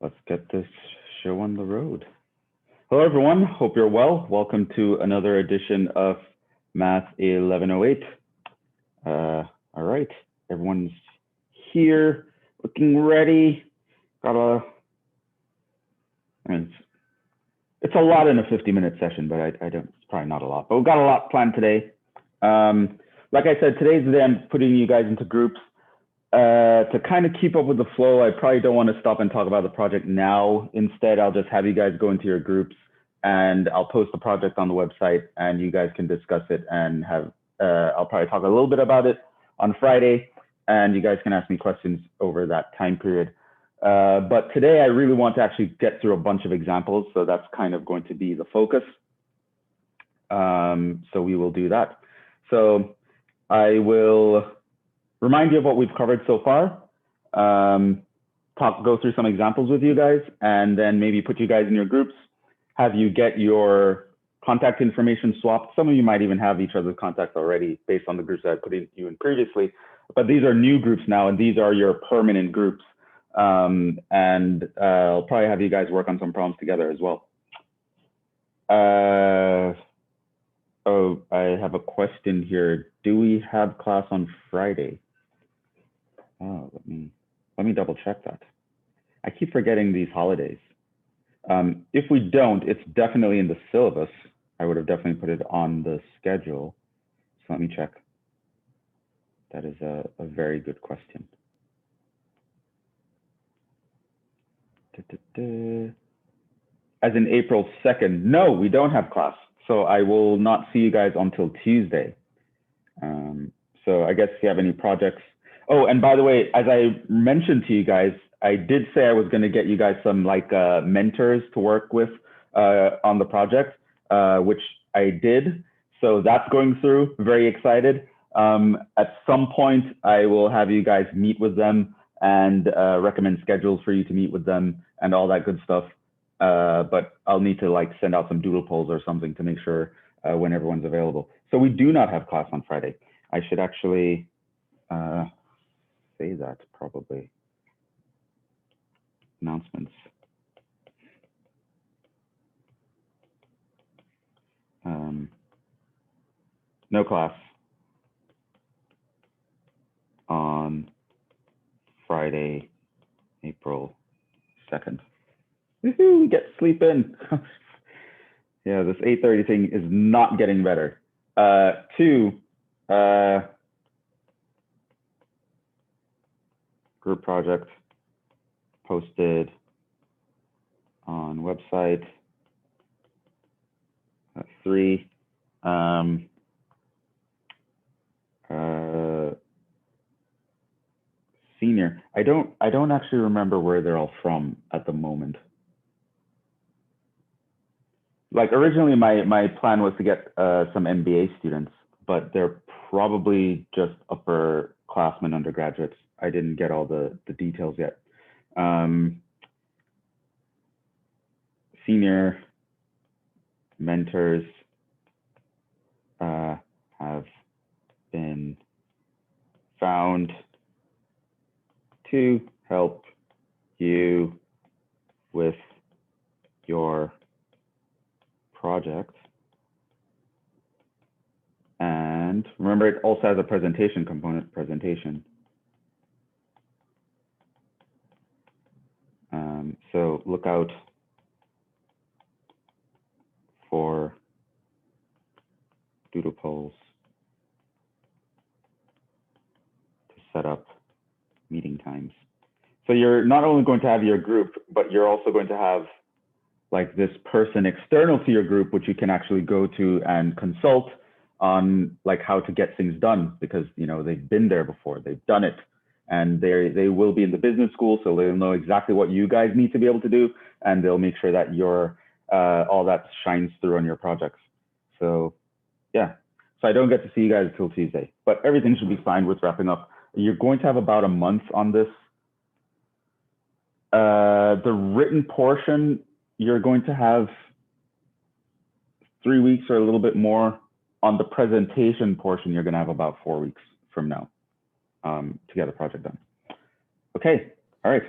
Let's get this show on the road. Hello, everyone. Hope you're well. Welcome to another edition of Math 1108. All right, everyone's here, looking ready. I mean, it's a lot in a 50-minute session, but I don't. It's probably not a lot. But we've got a lot planned today. Like I said, today's the day I'm putting you guys into groups. To kind of keep up with the flow, I probably don't want to stop and talk about the project now. Instead, I'll just have you guys go into your groups and I'll post the project on the website and you guys can discuss it and have, I'll probably talk a little bit about it on Friday and you guys can ask me questions over that time period. But today I really want to actually get through a bunch of examples. So that's kind of going to be the focus. So we will do that. So I will remind you of what we've covered so far, go through some examples with you guys, and then maybe put you guys in your groups, have you get your contact information swapped. Some of you might even have each other's contacts already based on the groups that I put you in previously, but these are new groups now, and these are your permanent groups. I'll probably have you guys work on some problems together as well. Oh, I have a question here. Do we have class on Friday? Oh, let me double check that. I keep forgetting these holidays. If we don't, it's definitely in the syllabus. I would have definitely put it on the schedule. So let me check. That is a very good question. As in April 2nd, no, we don't have class. So I will not see you guys until Tuesday. So I guess if you have any projects. Oh, and by the way, as I mentioned to you guys, I did say I was going to get you guys some mentors to work with on the project, which I did. So that's going through, very excited. At some point, I will have you guys meet with them and recommend schedules for you to meet with them and all that good stuff. But I'll need to send out some doodle polls or something to make sure when everyone's available. So we do not have class on Friday. I should actually say that probably. Announcements. No class on Friday, April 2nd. Woohoo, we get sleep in. Yeah, this 8:30 thing is not getting better. Two, group project posted on website. 3, senior. I don't actually remember where they're all from at the moment. Originally my plan was to get some MBA students, but they're probably just upperclassmen undergraduates. I didn't get all the details yet. Senior mentors have been found to help you with your project. And remember, it also has a presentation component, presentation. So look out for doodle polls to set up meeting times. So you're not only going to have your group, but you're also going to have this person external to your group, which you can actually go to and consult on how to get things done, because they've been there before, they've done it, and they will be in the business school, so they'll know exactly what you guys need to be able to do, and they'll make sure that your all that shines through on your projects. So yeah, so I don't get to see you guys until Tuesday, but everything should be fine with wrapping up. You're going to have about a month on this. The written portion, you're going to have 3 weeks or a little bit more. On the presentation portion, you're going to have about 4 weeks from now to get the project done. Okay, all right.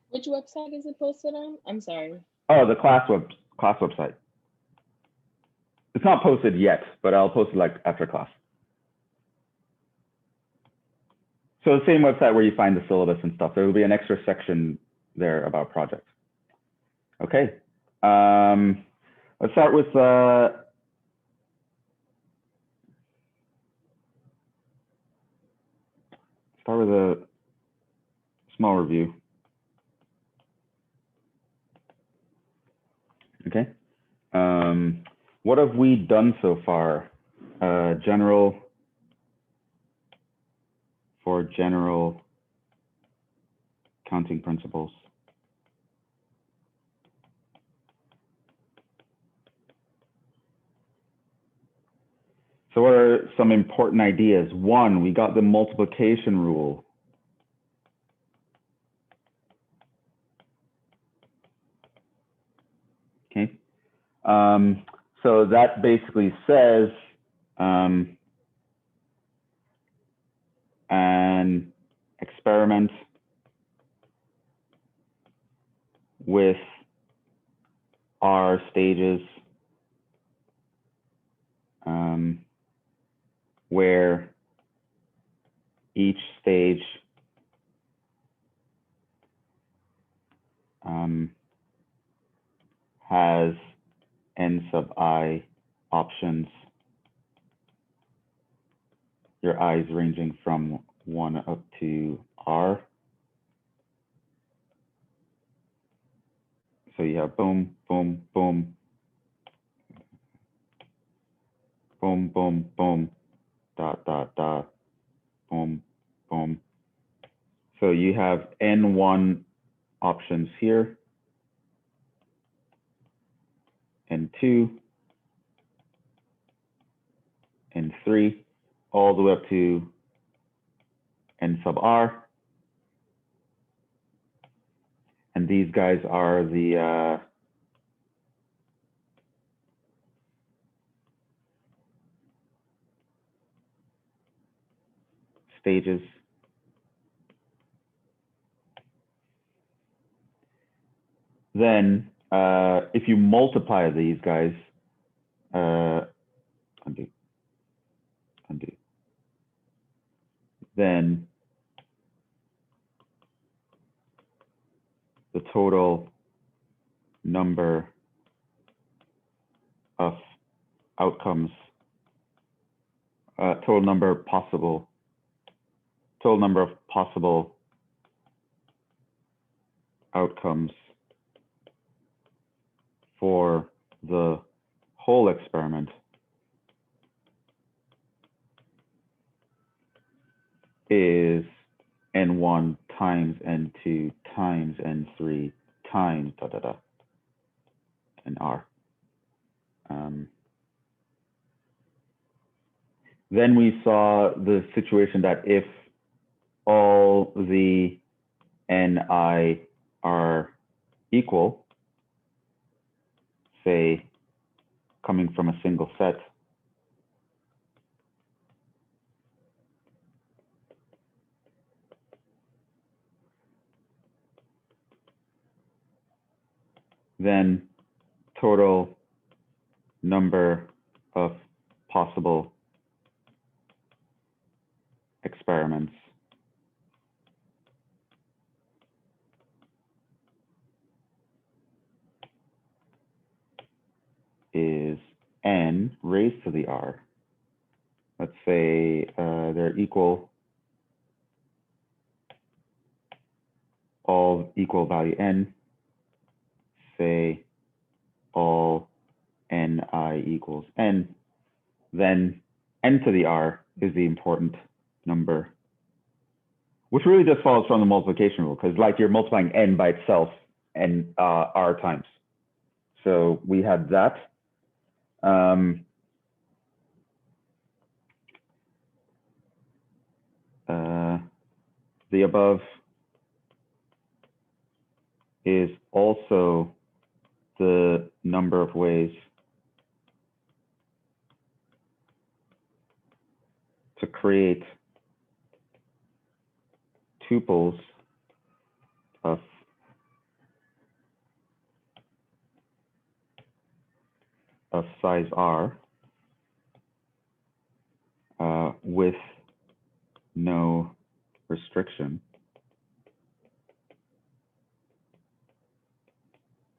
Which website is it posted on? I'm sorry. Oh, the class website. It's not posted yet, but I'll post it like after class. So the same website where you find the syllabus and stuff. There will be an extra section there about projects. Okay. Let's start with a small review. Okay. What have we done so far? General counting principles. So what are some important ideas? One, we got the multiplication rule. Okay. So that basically says an experiment with R stages where each stage has n sub I options, your i's ranging from 1 up to R. So you have boom, boom, boom, boom, boom, boom, dot, dot, dot, boom, boom. So you have N1 options here, N2, N3, all the way up to N sub R. And these guys are the stages. Then if you multiply these guys, undo, then the total number of outcomes, total number of possible outcomes for the whole experiment is N1 times N2 times N3 times da da da and R. Then we saw the situation that if all the Ni are equal, say coming from a single set, then total number of possible experiments is n raised to the r. Let's say they're equal, all equal value n, say all ni equals n, then n to the r is the important number, which really just follows from the multiplication rule, because like you're multiplying n by itself and r times. So we had that. The above is also the number of ways to create tuples of of size R with no restriction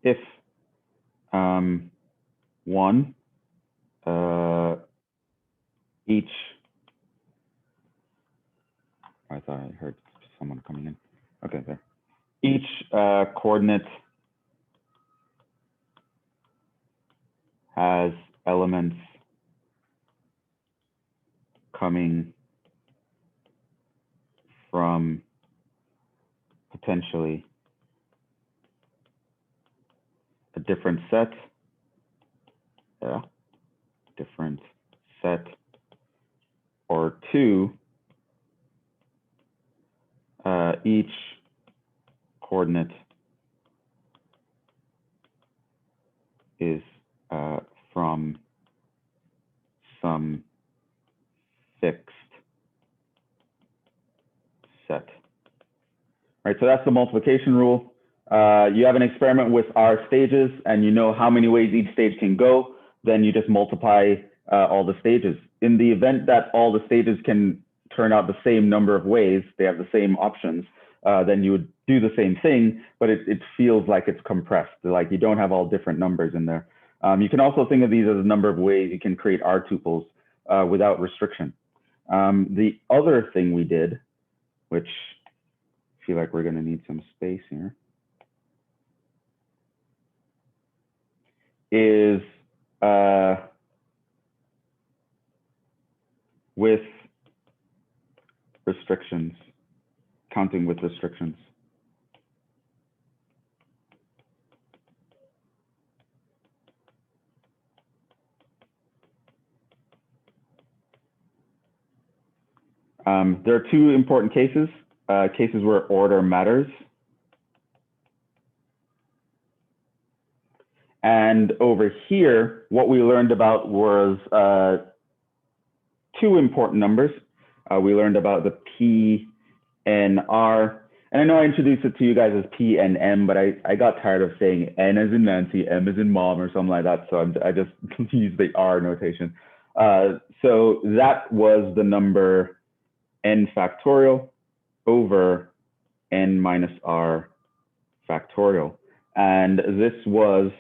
if one, each, I thought I heard someone coming in. Okay, there. Each coordinate has elements coming from potentially a different set, different set, or two, each coordinate is from some fixed set. Right, so that's the multiplication rule. You have an experiment with R stages and you know how many ways each stage can go, then you just multiply all the stages. In the event that all the stages can turn out the same number of ways, they have the same options, then you would do the same thing, but it feels like it's compressed, like you don't have all different numbers in there. You can also think of these as a number of ways you can create R tuples without restriction. The other thing we did, which I feel like we're going to need some space here, is with restrictions, counting with restrictions. There are two important cases, cases where order matters. And over here, what we learned about was two important numbers. We learned about the P and R. And I know I introduced it to you guys as P and M, but I got tired of saying N as in Nancy, M as in mom, or something like that. So I just used the R notation. So that was the number N factorial over N minus R factorial. And this was,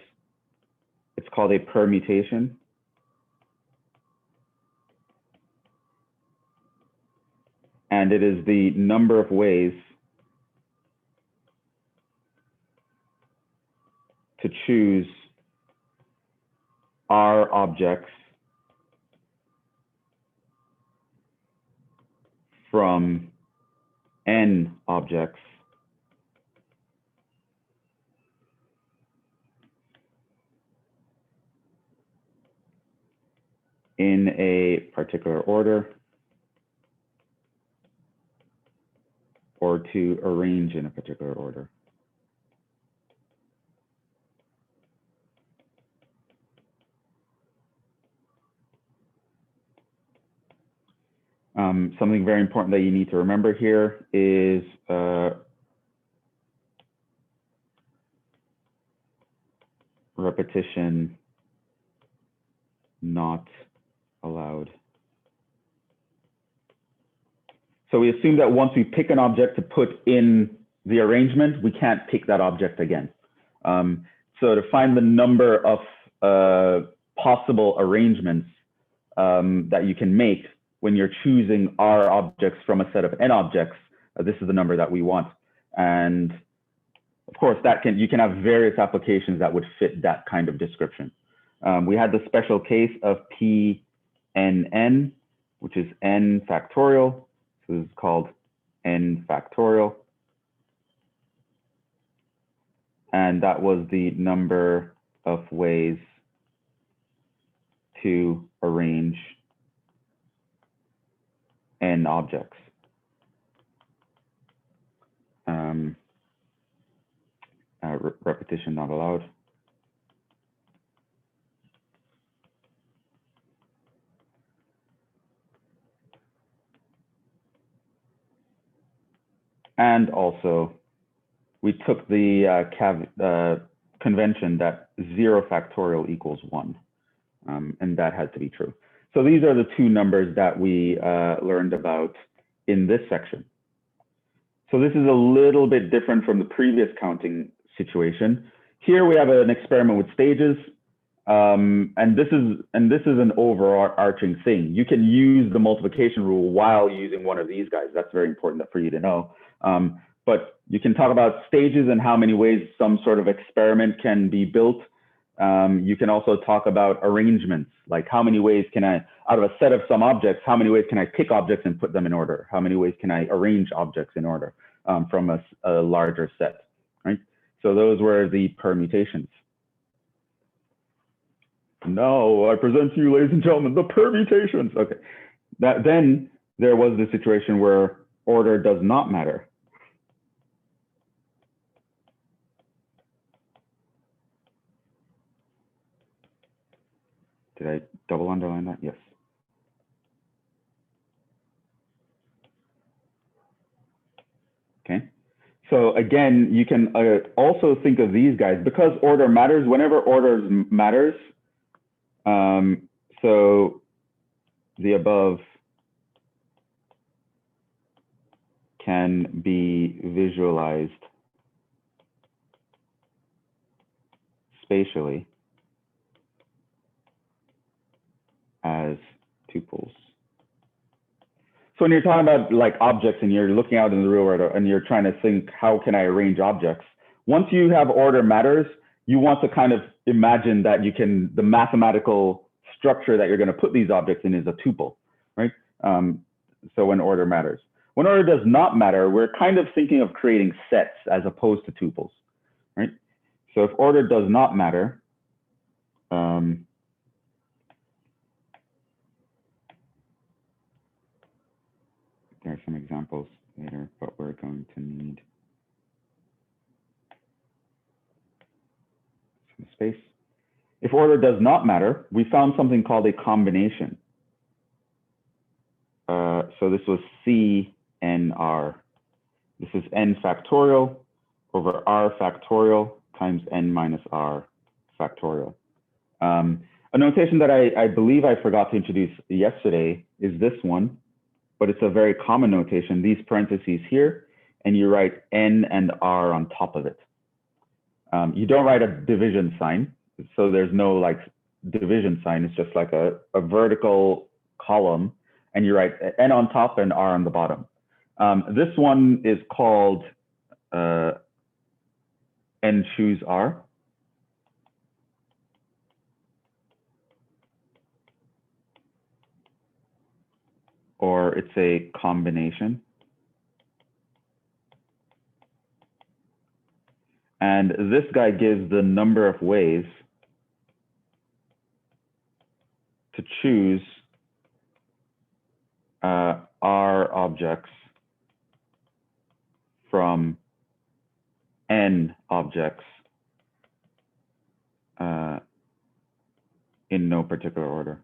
it's called a permutation. And it is the number of ways to choose R objects from N objects in a particular order, or to arrange in a particular order. Something very important that you need to remember here is repetition not allowed. So we assume that once we pick an object to put in the arrangement, we can't pick that object again. So to find the number of possible arrangements that you can make when you're choosing R objects from a set of N objects, this is the number that we want. And of course, you can have various applications that would fit that kind of description. We had the special case of P(n)(n), which is N factorial. So this is called N factorial. And that was the number of ways to arrange N objects. Repetition not allowed. And also, we took the convention that 0 factorial equals 1. and that had to be true. So these are the two numbers that we learned about in this section. So this is a little bit different from the previous counting situation. Here we have an experiment with stages, and this is an overarching thing. You can use the multiplication rule while using one of these guys. That's very important for you to know. But you can talk about stages and how many ways some sort of experiment can be built. You can also talk about arrangements, like how many ways can I, out of a set of some objects, how many ways can I pick objects and put them in order? How many ways can I arrange objects in order from a larger set, right? So those were the permutations. No, I present to you, ladies and gentlemen, the permutations. Okay, then there was the situation where order does not matter. Did I double underline that? Yes. Okay. So again, you can also think of these guys because order matters. Whenever order matters, so the above can be visualized spatially as tuples. So when you're talking about like objects and you're looking out in the real world and you're trying to think, how can I arrange objects? Once you have order matters, you want to kind of imagine that you can, the mathematical structure that you're going to put these objects in is a tuple, right? So when order matters. When order does not matter, we're kind of thinking of creating sets as opposed to tuples, right? So if order does not matter, there are some examples later, but we're going to need some space. If order does not matter, we found something called a combination. So this was CNR. This is n factorial over r factorial times n minus r factorial. A notation that I believe I forgot to introduce yesterday is this one, but it's a very common notation, these parentheses here, and you write n and r on top of it. You don't write a division sign, so there's no like division sign, it's just like a vertical column, and you write n on top and r on the bottom. This one is called n choose r. Or it's a combination. And this guy gives the number of ways to choose R objects from N objects in no particular order.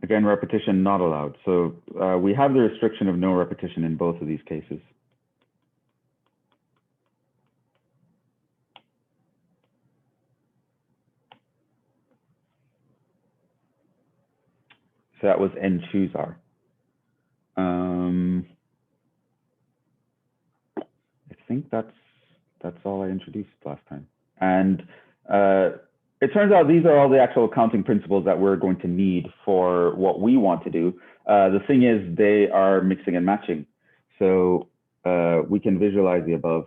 Again, repetition not allowed. So we have the restriction of no repetition in both of these cases. So that was n choose r. I think that's all I introduced last time. And it turns out these are all the actual accounting principles that we're going to need for what we want to do. The thing is, they are mixing and matching. So we can visualize the above.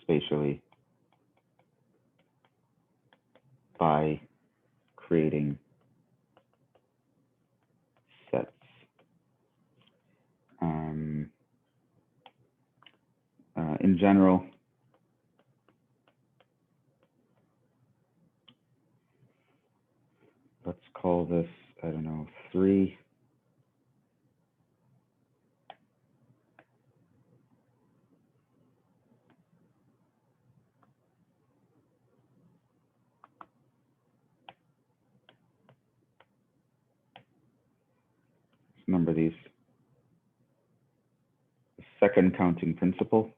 Spatially by creating sets. In general, let's call this, I don't know, 3. number these. The second counting principle.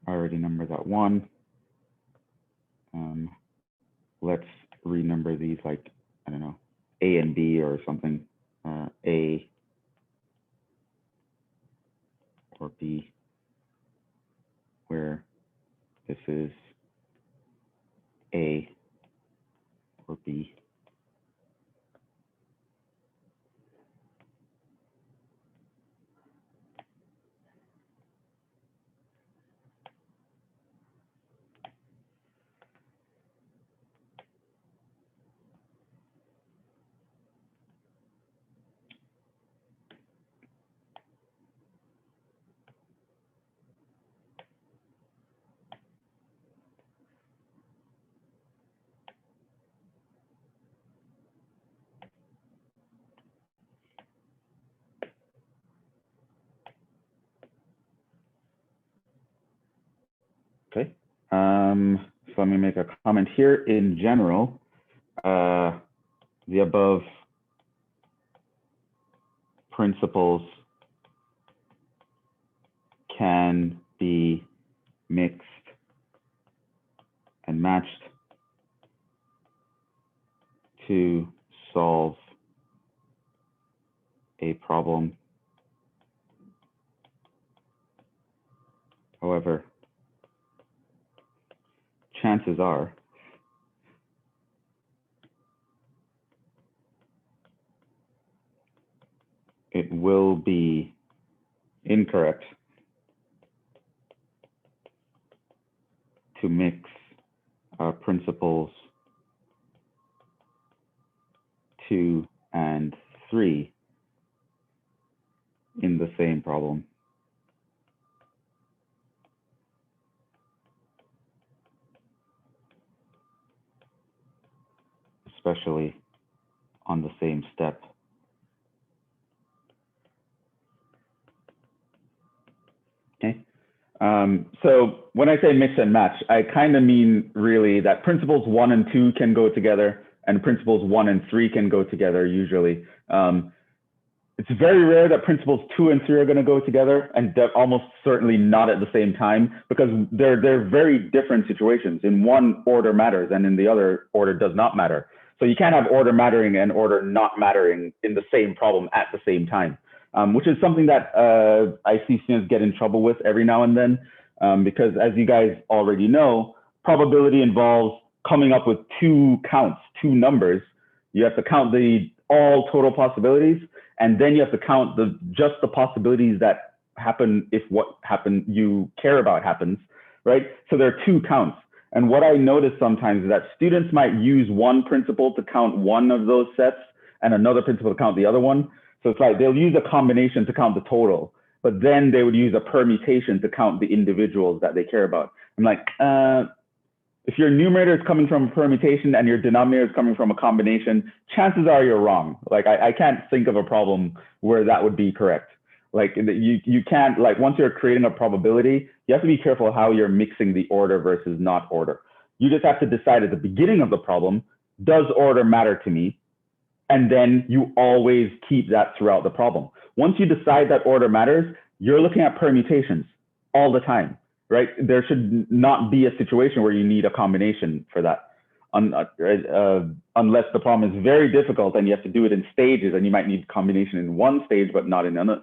I already numbered that one. Let's renumber these like, I don't know, A and B or something. A or B, where this is A or B. Okay, so let me make a comment here. In general, the above principles can be mixed and matched to solve a problem. However, chances are it will be incorrect to mix principles 2 and 3 in the same problem. Especially on the same step. Okay. So when I say mix and match, I kind of mean really that principles 1 and 2 can go together and principles 1 and 3 can go together usually. It's very rare that principles 2 and 3 are going to go together, and almost certainly not at the same time, because they're very different situations. In one, order matters, and in the other, order does not matter. So you can't have order mattering and order not mattering in the same problem at the same time, which is something that I see students get in trouble with every now and then, because as you guys already know, probability involves coming up with two counts, two numbers. You have to count all total possibilities, and then you have to count just the possibilities that happen if what you care about happens, right? So there are two counts. And what I notice sometimes is that students might use one principle to count one of those sets and another principle to count the other one. So it's like they'll use a combination to count the total, but then they would use a permutation to count the individuals that they care about. I'm like, if your numerator is coming from a permutation and your denominator is coming from a combination, chances are you're wrong. Like I can't think of a problem where that would be correct. Like you can't, like once you're creating a probability, you have to be careful how you're mixing the order versus not order. You just have to decide at the beginning of the problem, does order matter to me? And then you always keep that throughout the problem. Once you decide that order matters, you're looking at permutations all the time. Right? There should not be a situation where you need a combination for that, unless the problem is very difficult and you have to do it in stages, and you might need combination in one stage but not in another.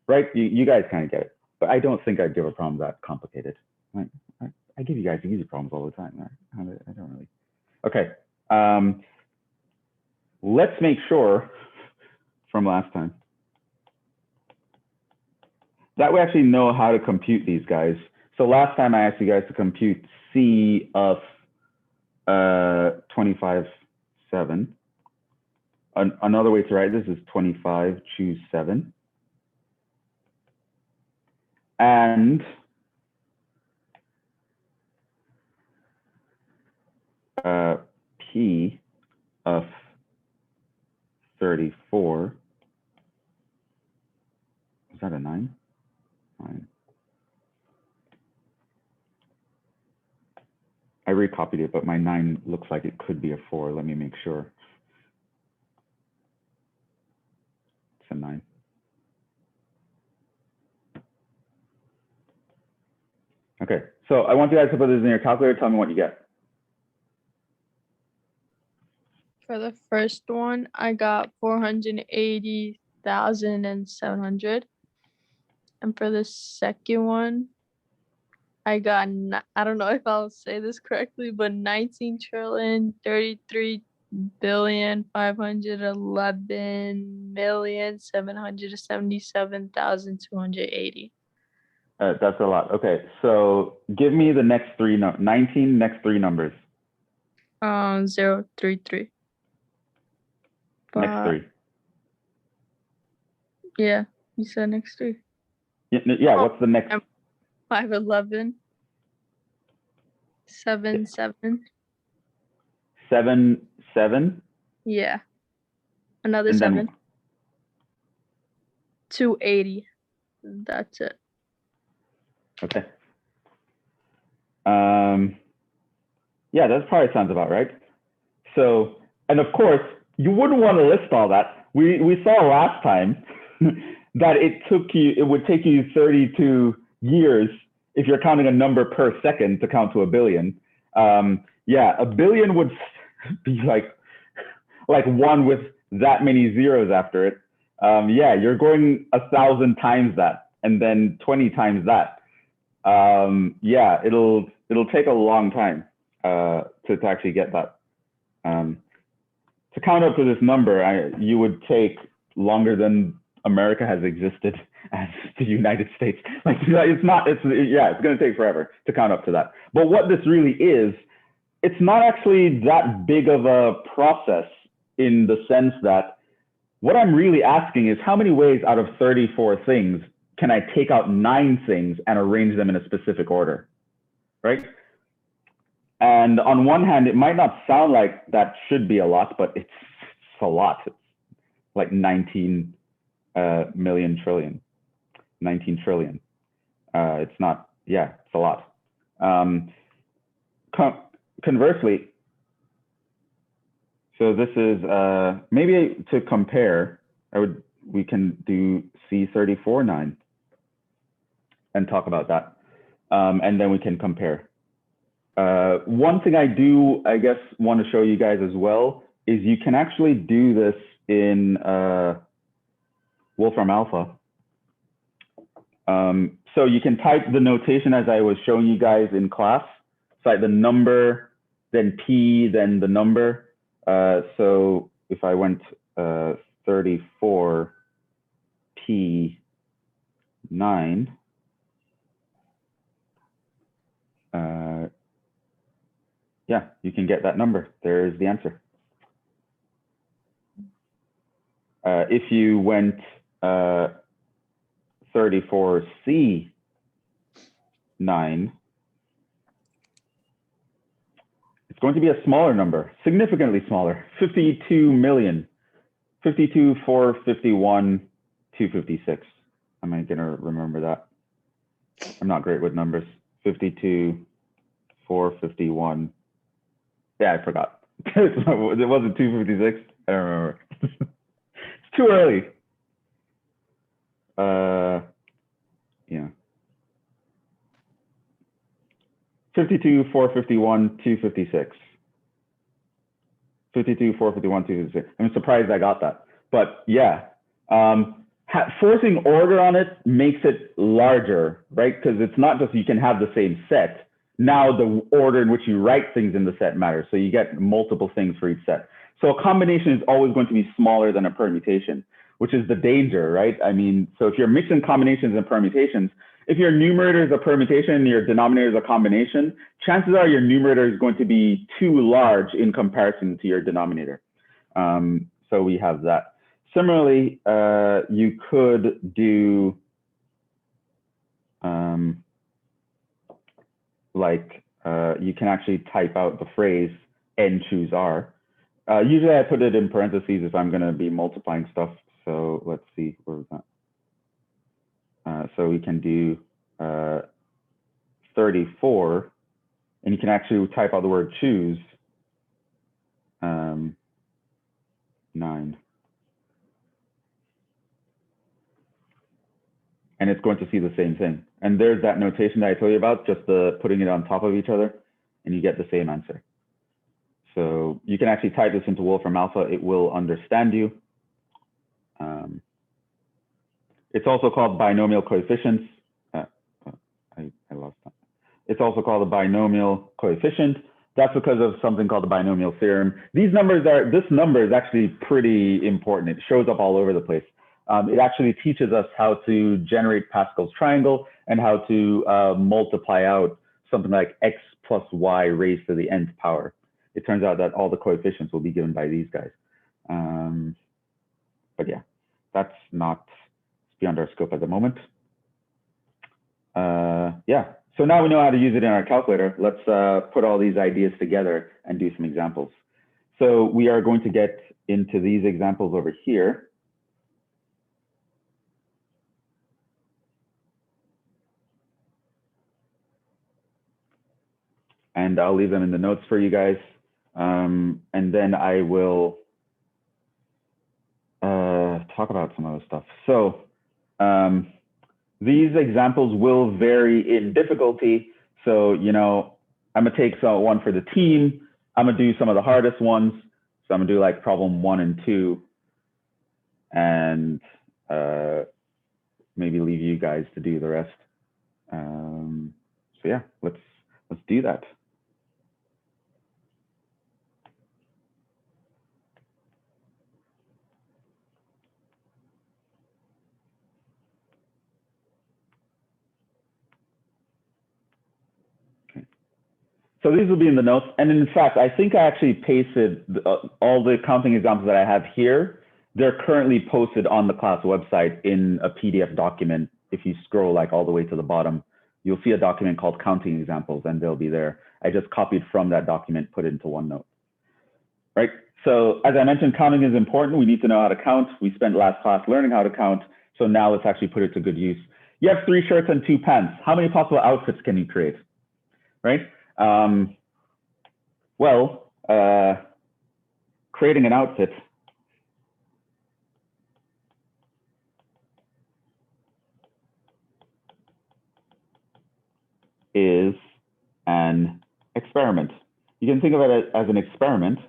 Right? You guys kind of get it, but I don't think I'd give a problem that complicated. Like, I give you guys easy problems all the time. Right? I don't really. Okay. Let's make sure from last time that we actually know how to compute these guys. So last time I asked you guys to compute C of 25, 7. Another way to write this is 25, choose 7. And P of 34. Is that a 9? 9. I recopied it, but my 9 looks like it could be a 4. Let me make sure. It's a 9. Okay, so I want you guys to put this in your calculator. Tell me what you get. For the first one, I got 480,700. And for the second one, I got, I don't know if I'll say this correctly, but 19,033,511,777,280. That's a lot. Okay, so give me the next 3, 19 next 3 numbers. 033. Next 3. Yeah, you said next 3. Yeah, what's the next? 511. 77. 7, 7. Yeah. Another And 7. then 280. That's it. okay. Yeah, that probably sounds about right. So, and of course, you wouldn't want to list all that. We saw last time that it would take you 32 years if you're counting a number per second to count to a billion. Yeah, a billion would be like 1 with that many zeros after it. Yeah, you're going 1,000 times that, and then 20 times that. Yeah, it'll take a long time to actually get that. To count up to this number, you would take longer than America has existed as the United States. Like yeah, it's going to take forever to count up to that. But what this really is, it's not actually that big of a process in the sense that what I'm really asking is how many ways out of 34 things can I take out 9 things and arrange them in a specific order, right? And on one hand, it might not sound like that should be a lot, but it's a lot. It's like 19 million trillion, 19 trillion. It's not, yeah, it's a lot. Conversely, so this is maybe to compare, we can do C34.9 and talk about that. And then we can compare. One thing I guess, want to show you guys as well is you can actually do this in Wolfram Alpha. So you can type the notation as I was showing you guys in class. Cite the number, then P, then the number. So if I went 34 P9, yeah, you can get that number. There's the answer. If you went 34C9, it's going to be a smaller number, significantly smaller, 52 million, 52,451,256. Am I going to remember that? I'm not great with numbers. 52,451. Yeah, I forgot. It wasn't 256. I don't remember. It's too early. Yeah. 52,451,256. 52,451,256. I'm surprised I got that. But yeah, forcing order on it makes it larger, right? Because it's not just you can have the same set. Now the order in which you write things in the set matters. So you get multiple things for each set. So a combination is always going to be smaller than a permutation, which is the danger, right? I mean, so if you're mixing combinations and permutations, if your numerator is a permutation and your denominator is a combination, chances are your numerator is going to be too large in comparison to your denominator. So we have that. Similarly, you could do you can actually type out the phrase n choose r. Usually I put it in parentheses if I'm going to be multiplying stuff. So let's see, where was that? So we can do 34 and you can actually type out the word choose. 9. And it's going to see the same thing. And there's that notation that I told you about, just putting it on top of each other, and you get the same answer. So you can actually type this into Wolfram Alpha. It will understand you. It's also called binomial coefficients. I lost that. It's also called a binomial coefficient. That's because of something called the binomial theorem. This number is actually pretty important. It shows up all over the place. It actually teaches us how to generate Pascal's triangle and how to multiply out something like x plus y raised to the nth power. It turns out that all the coefficients will be given by these guys. But yeah, that's not beyond our scope at the moment. Yeah, so now we know how to use it in our calculator. Let's put all these ideas together and do some examples. So we are going to get into these examples over here. And I'll leave them in the notes for you guys. And then I will talk about some other stuff. So these examples will vary in difficulty. So, you know, I'm gonna take one for the team. I'm gonna do some of the hardest ones. So I'm gonna do like problem 1 and 2, and maybe leave you guys to do the rest. So yeah, let's do that. So these will be in the notes. And in fact, I think I actually pasted all the counting examples that I have here. They're currently posted on the class website in a PDF document. If you scroll like all the way to the bottom, you'll see a document called counting examples, and they'll be there. I just copied from that document, put it into OneNote. Right? So as I mentioned, counting is important. We need to know how to count. We spent last class learning how to count. So now let's actually put it to good use. You have 3 shirts and 2 pants. How many possible outfits can you create? Right? Creating an outfit is an experiment. You can think of it as an experiment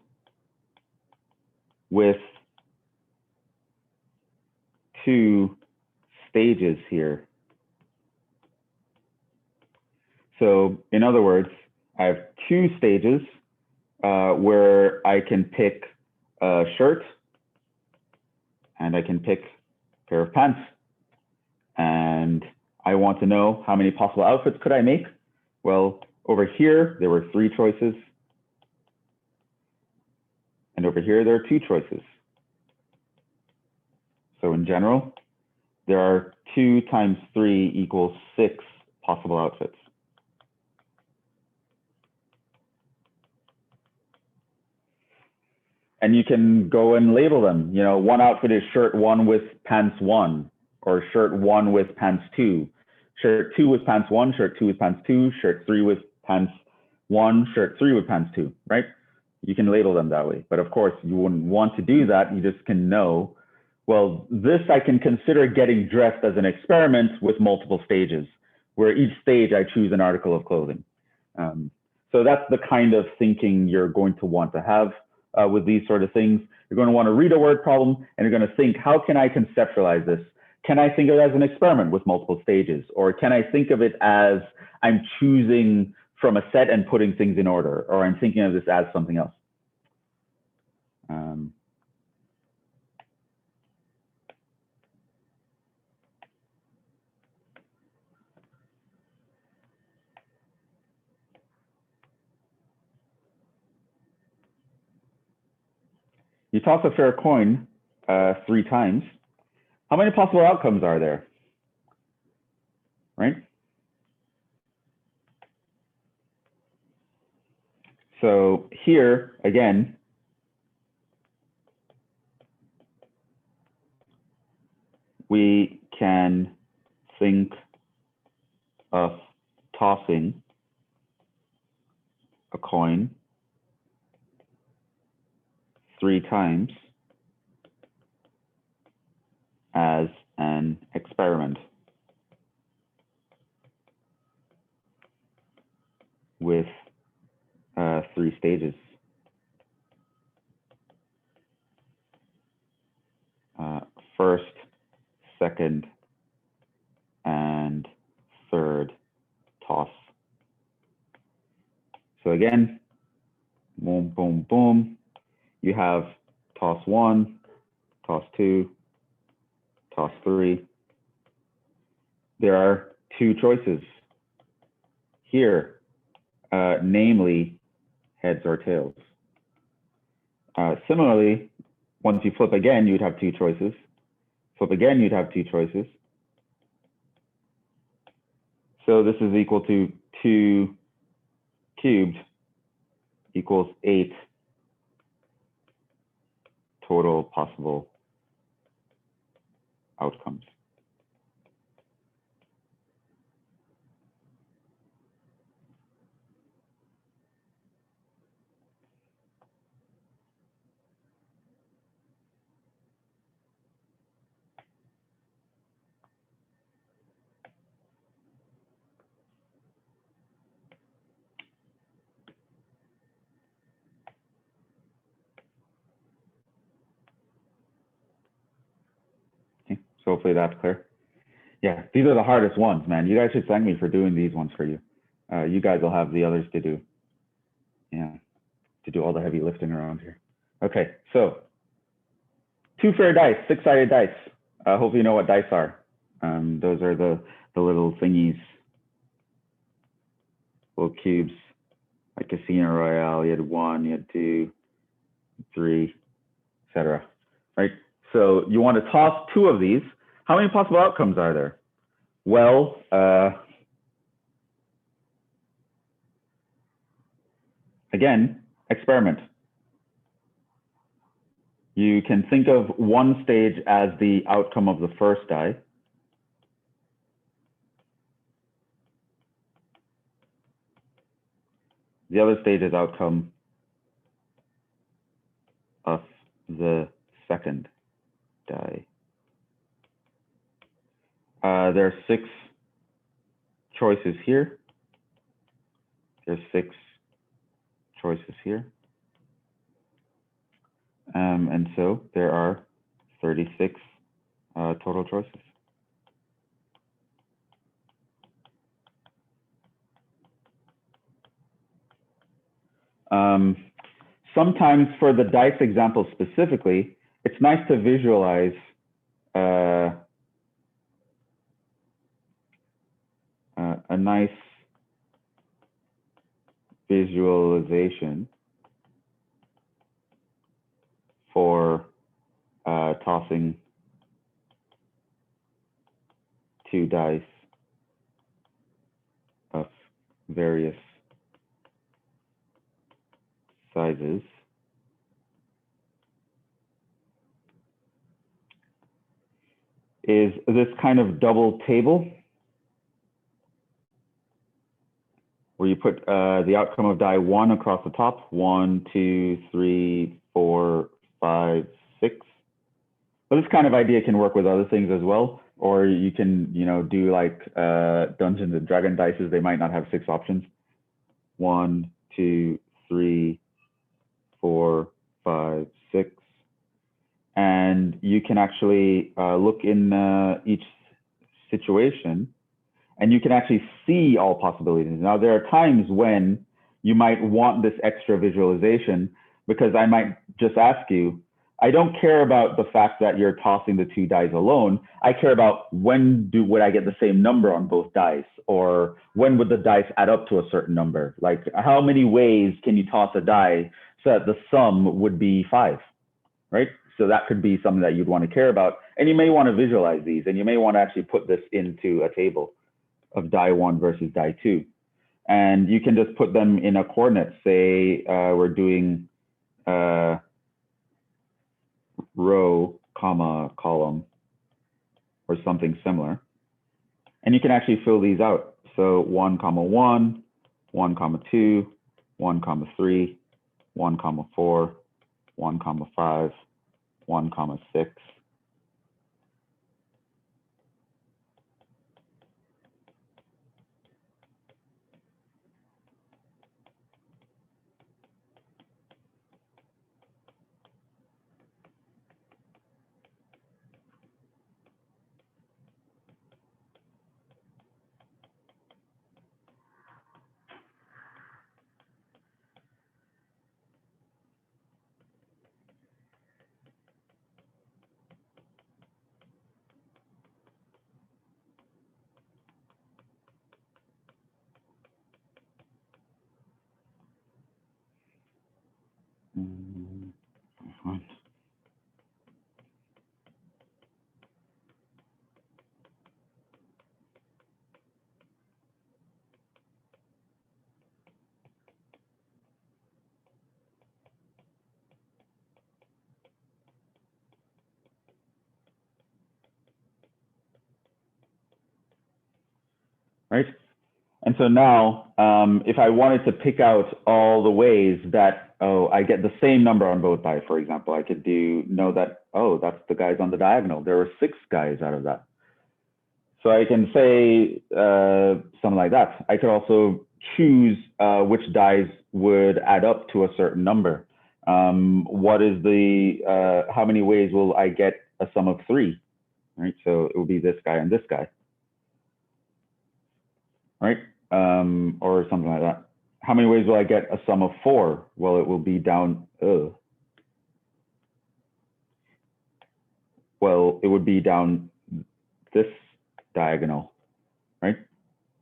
with 2 stages here. So in other words, I have 2 stages where I can pick a shirt and I can pick a pair of pants. And I want to know how many possible outfits could I make? Well, over here, there were 3 choices. And over here, there are 2 choices. So in general, there are 2 times 3 equals 6 possible outfits. And you can go and label them. You know, one outfit is shirt 1 with pants 1, or shirt 1 with pants 2, shirt 2 with pants 1, shirt 2 with pants 2, shirt 3 with pants 1, shirt 3 with pants 2, right? You can label them that way. But of course, you wouldn't want to do that. You just can know, well, this I can consider getting dressed as an experiment with multiple stages, where each stage I choose an article of clothing. So that's the kind of thinking you're going to want to have with these sort of things. You're going to want to read a word problem, and you're going to think, how can I conceptualize this? Can I think of it as an experiment with multiple stages? Or can I think of it as I'm choosing from a set and putting things in order? Or I'm thinking of this as something else? You toss a fair coin 3 times. How many possible outcomes are there? Right? So here, again, we can think of tossing a coin 3 times as an experiment with 3 stages. First, second, and third toss. So again, boom, boom, boom. You have toss 1, toss 2, toss 3. There are 2 choices here, namely heads or tails. Similarly, once you flip again, you'd have 2 choices. Flip again, you'd have 2 choices. So this is equal to 2 cubed equals 8 total possible outcomes. Okay, so hopefully that's clear. Yeah, these are the hardest ones, man. You guys should thank me for doing these ones for you. You guys will have the others to do. Yeah, to do all the heavy lifting around here. Okay, so 2 fair dice, 6-sided dice. Hopefully you know what dice are. Those are the little thingies, little cubes, like Casino Royale. You had 1, you had 2, 3, etc. Right? So you want to toss 2 of these. How many possible outcomes are there? Well, again, experiment. You can think of one stage as the outcome of the first die. The other stage is outcome of the second die. There are 6 choices here. There's 6 choices here. And so there are 36 total choices. Sometimes for the dice example specifically, it's nice to visualize a nice visualization for tossing 2 dice of various sizes. Is this kind of double table where you put the outcome of die 1 across the top, 1, 2, 3, 4, 5, 6. But this kind of idea can work with other things as well, or you can, do like Dungeons and Dragon dices. They might not have 6 options. 1, 2, 3, 4, 5, 6. And you can actually look in each situation, and you can actually see all possibilities. Now, there are times when you might want this extra visualization, because I might just ask you, I don't care about the fact that you're tossing the 2 dice alone. I care about when would I get the same number on both dice, or when would the dice add up to a certain number? Like, how many ways can you toss a die so that the sum would be 5, right? So that could be something that you'd want to care about. And you may want to visualize these, and you may want to actually put this into a table of die 1 versus die 2. And you can just put them in a coordinate. Say we're doing row, comma, column, or something similar. And you can actually fill these out. So 1, 1, 1, 2, 1, 3, 1, 4, 1, 5, 1, 6. Right? And so now, if I wanted to pick out all the ways that, oh, I get the same number on both sides, for example, I could know that, oh, that's the guys on the diagonal. There were 6 guys out of that. So I can say something like that. I could also choose which dies would add up to a certain number. What is the, how many ways will I get a sum of 3? Right, so it will be this guy and this guy. Right, or something like that. How many ways will I get a sum of 4? Well, it will be down, well, it would be down this diagonal, right?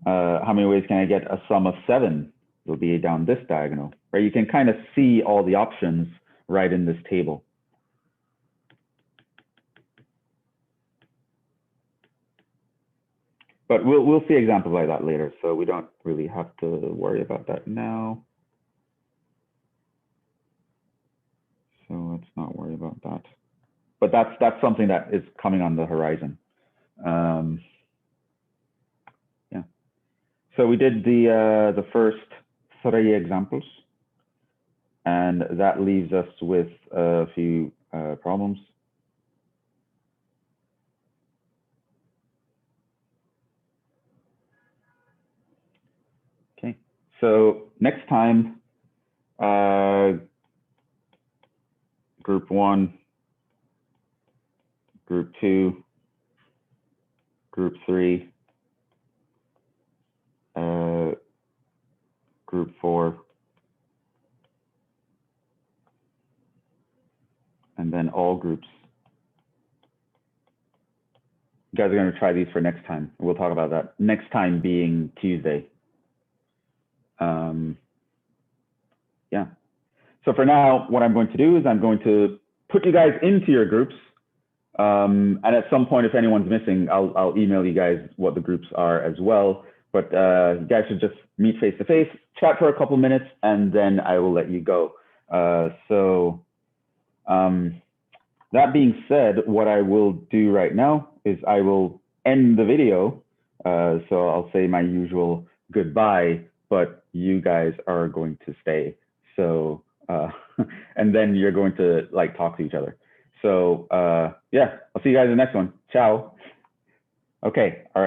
How many ways can I get a sum of 7? It will be down this diagonal, right? You can kind of see all the options right in this table. But we'll see examples like that later, so we don't really have to worry about that now. So let's not worry about that. But that's something that is coming on the horizon. Yeah. So we did the first 3 examples, and that leaves us with a few problems. Okay. So next time, group 1, group 2, group 3, group 4, and then all groups. You guys are going to try these for next time. We'll talk about that. Next time being Tuesday. Yeah. So for now, what I'm going to do is I'm going to put you guys into your groups. And at some point, if anyone's missing, I'll email you guys what the groups are as well. But you guys should just meet face to face, chat for a couple minutes, and then I will let you go. That being said, what I will do right now is I will end the video. So I'll say my usual goodbye, but you guys are going to stay. So, and then you're going to like talk to each other. So yeah, I'll see you guys in the next one. Ciao. Okay, all right.